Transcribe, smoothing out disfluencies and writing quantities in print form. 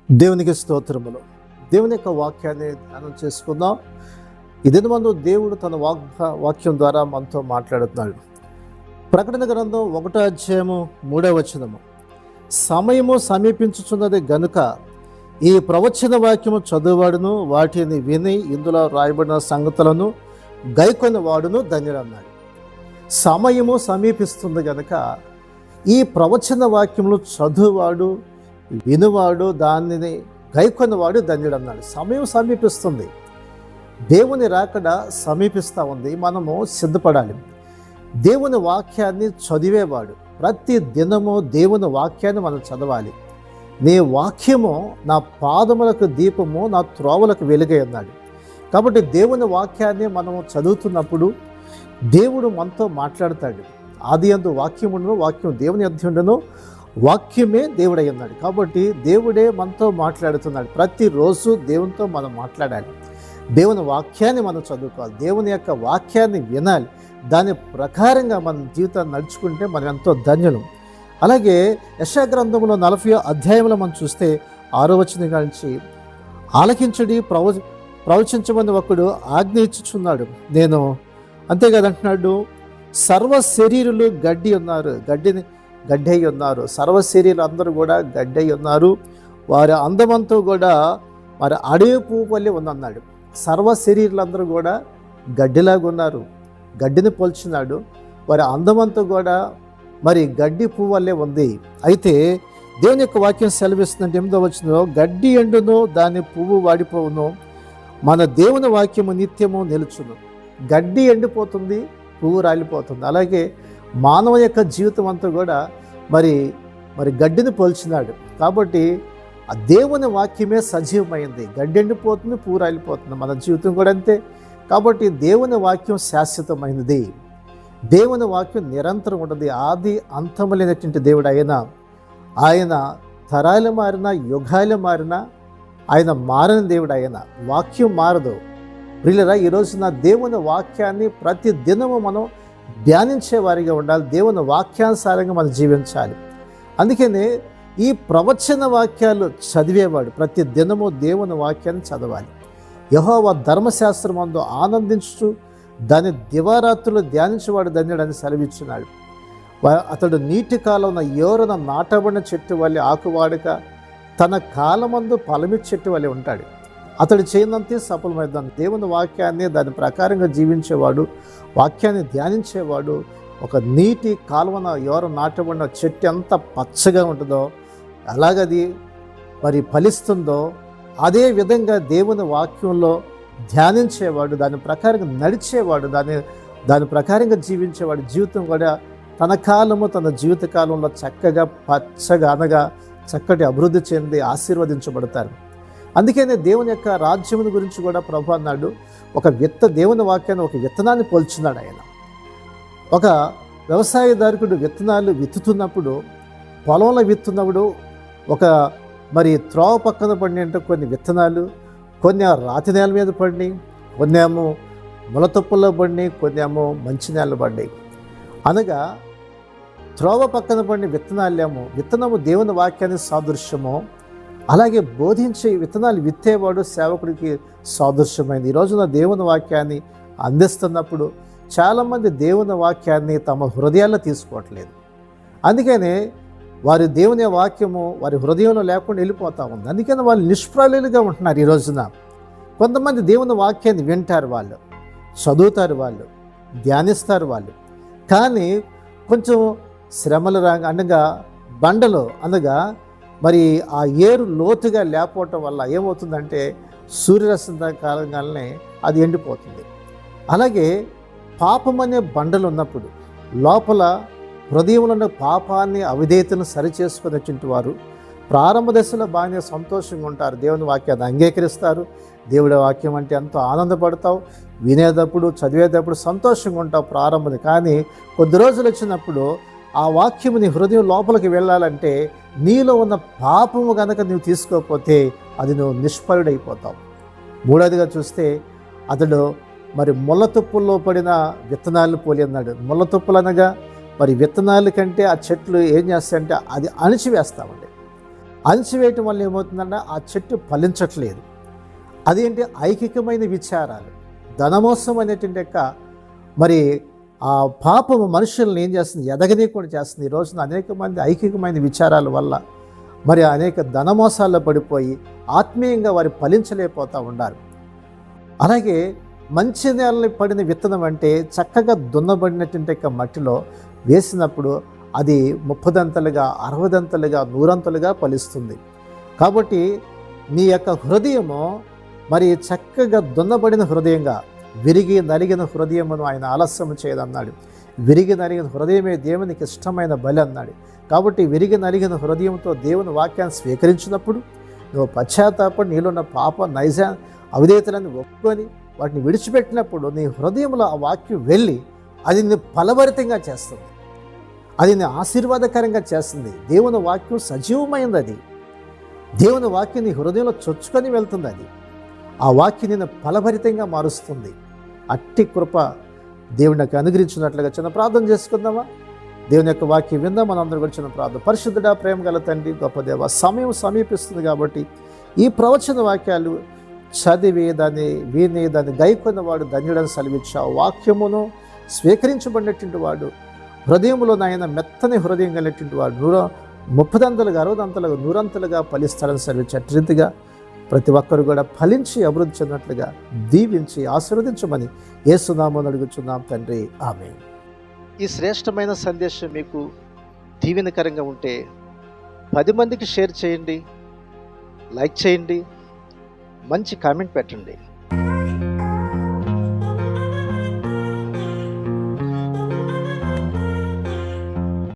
దేవునికి స్తోత్రములు. దేవుని యొక్క వాక్యాన్ని ధ్యానం చేసుకుందాం. ఈ దినమందు దేవుడు తన వాక్యం ద్వారా మనతో మాట్లాడుతున్నాడు. ప్రకటన గ్రంథం 1వ అధ్యాయము 3వ వచనము, సమయము సమీపించుచున్నది గనుక ఈ ప్రవచన వాక్యము చదువువాడును వాటిని విని ఇందులో రాయబడిన సంగతులను గైకొని వాడును ధన్యుడన్నాడు. సమయము సమీపిస్తుంది గనుక ఈ ప్రవచన వాక్యములు చదువువాడు వినువాడు దానిని గైకొన్నవాడు ధన్యుడన్నాడు. సమయం సమీపిస్తుంది, దేవుని రాకడ సమీపిస్తూ ఉంది. మనము సిద్ధపడాలి. దేవుని వాక్యాన్ని చదివేవాడు ప్రతి దినము దేవుని వాక్యాన్ని మనం చదవాలి. నీ వాక్యము నా పాదములకు దీపము, నా త్రోవలకు వెలుగై అన్నాడు. కాబట్టి దేవుని వాక్యాన్ని మనము చదువుతున్నప్పుడు దేవుడు మనతో మాట్లాడతాడు. ఆది యందు వాక్యముండును, వాక్యం దేవుని యొద్ద ఉండును, వాక్యమే దేవుడై ఉన్నాడు. కాబట్టి దేవుడే మనతో మాట్లాడుతున్నాడు. ప్రతిరోజు దేవునితో మనం మాట్లాడాలి. దేవుని వాక్యాన్ని మనం చదువుకోవాలి. దేవుని యొక్క వాక్యాన్ని వినాలి. దాని ప్రకారంగా మన జీవితాన్ని నడుచుకుంటే మనం ఎంతో ధన్యులం. అలాగే యెషయా గ్రంథంలో 40వ అధ్యాయంలో మనం చూస్తే 6వ వచనం నుంచి, ఆలకించుడి, ప్రవచించమని ఒకడు ఆజ్ఞ ఇచ్చుచున్నాడు నేను. అంతేకాదంటున్నాడు, సర్వ శరీరులు గడ్డి అయి ఉన్నారు. సర్వ శరీరులు అందరూ కూడా గడ్డి అయి ఉన్నారు. వారి అందమంతా కూడా మరి అడవి పువ్వు వల్లే ఉందన్నాడు. సర్వ శరీరులందరూ కూడా గడ్డిలాగా ఉన్నారు. గడ్డిని పోల్చున్నాడు. వారి అందమంతా కూడా మరి గడ్డి పువ్వు వల్లే ఉంది. అయితే దేవుని యొక్క వాక్యం సెలవిస్తుందంటే 8వ వచనంలో, గడ్డి ఎండును దాని పువ్వు వాడిపోవును, మన దేవుని వాక్యము నిత్యము నిలుచును. గడ్డి ఎండిపోతుంది, పువ్వు రాలిపోతుంది. అలాగే మానవ యొక్క జీవితం అంతా కూడా మరి గడ్డిని పోల్చినాడు. కాబట్టి ఆ దేవుని వాక్యమే సజీవమైంది. గడ్డి ఎండిపోతుంది, పువ్వు రాలిపోతుంది. మన జీవితం కూడా అంతే. కాబట్టి దేవుని వాక్యం శాశ్వతమైనది. దేవుని వాక్యం నిరంతరం ఉంటుంది. ఆది అంతములైనటువంటి దేవుడు ఆయన తరాలు మారినా, యుగాలు మారినా ఆయన మారని దేవుడు. ఆయన వాక్యం మారదు. ప్రియులరా, ఈరోజు నా దేవుని వాక్యాన్ని ప్రతి దినము మనం ధ్యానించే వారిగా ఉండాలి. దేవుని వాక్యానుసారంగా మనం జీవించాలి. అందుకనే ఈ ప్రవచన వాక్యాలు చదివేవాడు ప్రతి దినము దేవుని వాక్యాన్ని చదవాలి. యెహోవా ధర్మశాస్త్రమందు ఆనందించుచు దాని దివారాత్రులు ధ్యానించేవాడు ధన్యుడని సెలవిచ్చున్నాడు. అతడు నీటి కాలంలో యోరన నాటబడిన చెట్టు వల్లే ఆకువాడక తన కాలమందు ఫలమి చెట్టు వల్లే ఉంటాడు. అతడు చేయనంతే సఫలమైందని. దేవుని వాక్యాన్ని దాని ప్రకారంగా జీవించేవాడు, వాక్యాన్ని ధ్యానించేవాడు ఒక నీటి కాలువన ఎవరు నాటబడిన చెట్టు ఎంత పచ్చగా ఉంటుందో, అలాగది మరి ఫలిస్తుందో, అదే విధంగా దేవుని వాక్యంలో ధ్యానించేవాడు, దాని ప్రకారంగా నడిచేవాడు, దాని ప్రకారంగా జీవించేవాడు జీవితం కూడా తన కాలము, తన జీవిత కాలంలో చక్కగా పచ్చగా అనగా చక్కటి అభివృద్ధి చెంది ఆశీర్వదించబడతారు. అందుకనే దేవుని యొక్క రాజ్యముని గురించి కూడా ప్రభు అన్నాడు. దేవుని వాక్యాన్ని ఒక విత్తనాన్ని పోల్చున్నాడు ఆయన. ఒక వ్యవసాయదారుడు విత్తనాలు విత్తుతున్నప్పుడు, పొలంలో విత్తున్నప్పుడు మరి త్రోవ పక్కన పడిన కొన్ని విత్తనాలు, కొన్ని రాతి నేల మీద పడినాయి, కొన్ని ఏమో ములతొప్పుల్లో పడినాయి, కొన్ని ఏమో మంచి నేల పడినాయి. అనగా త్రోవ పక్కన పడిన విత్తనము దేవుని వాక్యాన్ని సాదృశ్యము. అలాగే బోధించే విత్తనాలు విత్తేవాడు సేవకుడికి సాదృశ్యమైంది. ఈరోజున దేవుని వాక్యాన్ని అందిస్తున్నప్పుడు చాలామంది దేవుని వాక్యాన్ని తమ హృదయాల్లో తీసుకోవట్లేదు. అందుకనే వారి దేవుని వాక్యము వారి హృదయంలో లేకుండా వెళ్ళిపోతూ ఉంది. అందుకని వాళ్ళు నిష్ప్రయులుగా ఉంటున్నారు. ఈ రోజున కొంతమంది దేవుని వాక్యాన్ని వింటారు, వాళ్ళు చదువుతారు, వాళ్ళు ధ్యానిస్తారు, వాళ్ళు కానీ కొంచెం శ్రమలు అనగా బండలో అనగా మరి ఆ ఏరు లోతుగా లేకపోవటం వల్ల ఏమవుతుందంటే సూర్యరశ్మి కాలంగానే అది ఎండిపోతుంది. అలాగే పాపం అనే బండలు ఉన్నప్పుడు లోపల హృదయంలో ఉన్న పాపాన్ని, అవిధేయతను సరిచేసుకునేటువంటి వారు ప్రారంభ దశలో బాగానే సంతోషంగా ఉంటారు. దేవుని వాక్యాన్ని అంగీకరిస్తారు. దేవుడి వాక్యం అంటే ఎంతో ఆనందపడతావు, వినేటప్పుడు చదివేటప్పుడు సంతోషంగా ఉంటావు ప్రారంభం. కానీ కొద్ది రోజులు వచ్చినప్పుడు ఆ వాక్యము నీ హృదయం లోపలికి వెళ్ళాలంటే నీలో ఉన్న పాపము కనుక నువ్వు తీసుకోకపోతే అది నువ్వు నిష్ఫలుడైపోతావు. మూడవదిగా చూస్తే అతడు మరి ముళ్ళతుప్పుల్లో పడిన విత్తనాలను పోలి అన్నాడు. ముళ్ళతుప్పులు అనగా మరి విత్తనాల కంటే ఆ చెట్లు ఏం చేస్తాయంటే అది అణిచివేస్తామండి. అణచివేయటం వల్ల ఏమవుతుందంటే ఆ చెట్టు ఫలించట్లేదు. అదేంటి? ఐకికమైన విచారాలు, ధనమోసం అనేటువంటి యొక్క మరి ఆ పాపము మనుషులను ఏం చేస్తుంది? ఎదగనీయకుండా చేస్తుంది. ఈ రోజున అనేక మంది ఐకికమైన విచారాల వల్ల మరి అనేక ధనమోసాల్లో పడిపోయి ఆత్మీయంగా వారు ఫలించలేకపోతూ ఉన్నారు. అలాగే మంచి నేలని పడిన విత్తనం అంటే చక్కగా దున్నబడినటువంటి యొక్క మట్టిలో వేసినప్పుడు అది 30దంతలుగా, 60దంతలుగా, 100అంతలుగా ఫలిస్తుంది. కాబట్టి నీ యొక్క హృదయము మరి చక్కగా దున్నబడిన హృదయంగా, విరిగి నలిగిన హృదయమును ఆయన ఆలస్యం చేయదన్నాడు. విరిగి నలిగిన హృదయమే దేవునికి ఇష్టమైన బలి అన్నాడు. కాబట్టి విరిగి నలిగిన హృదయంతో దేవుని వాక్యాన్ని స్వీకరించినప్పుడు నువ్వు పశ్చాత్తాపడి నీలోన్న పాప నైజ అవిధేయతలను ఒప్పుకొని వాటిని విడిచిపెట్టినప్పుడు నీ హృదయంలో ఆ వాక్యం వెళ్ళి అది నిన్ను ఫలభరితంగా చేస్తుంది, అది నీ ఆశీర్వాదకరంగా చేస్తుంది. దేవుని వాక్యం సజీవమైంది. అది దేవుని వాక్యం నీ హృదయంలో చొచ్చుకొని వెళ్తుంది. అది ఆ వాక్యం నిన్ను ఫలభరితంగా మారుస్తుంది. అట్టి కృప దేవుని యొక్క అనుగ్రహించినట్లుగా చిన్న ప్రార్థన చేసుకుందామా? దేవుని యొక్క వాక్యం విందాం. మనందరూ కూడా చిన్న ప్రార్థన. పరిశుద్ధుడా, ప్రేమ గల తండ్రి, గొప్ప దేవ, సమయం సమీపిస్తుంది కాబట్టి ఈ ప్రవచన వాక్యాలు చదివి దాన్ని గైకొన్న వాడు ధన్యుడని సెలవిచ్చావు. వాక్యమును స్వీకరించబడినటువంటి వాడు హృదయంలో నాయన మెత్తని హృదయం కలిగినటువంటి వాడు 30దంతలుగా, 60దంతలుగా, 100అంతలుగా ఫలిస్తాడని సెలవిచ్చారు. రీతిగా ప్రతి ఒక్కరు కూడా ఫలించి అభివృద్ధి చెందినట్లుగా దీవించి ఆశీర్వదించమని యేసు నామమున అడుగుచున్నాం తండ్రి, ఆమేన్. ఈ శ్రేష్టమైన సందేశం మీకు దీవెనకరంగా ఉంటే 10 మందికి షేర్ చేయండి, లైక్ చేయండి, మంచి కామెంట్ పెట్టండి.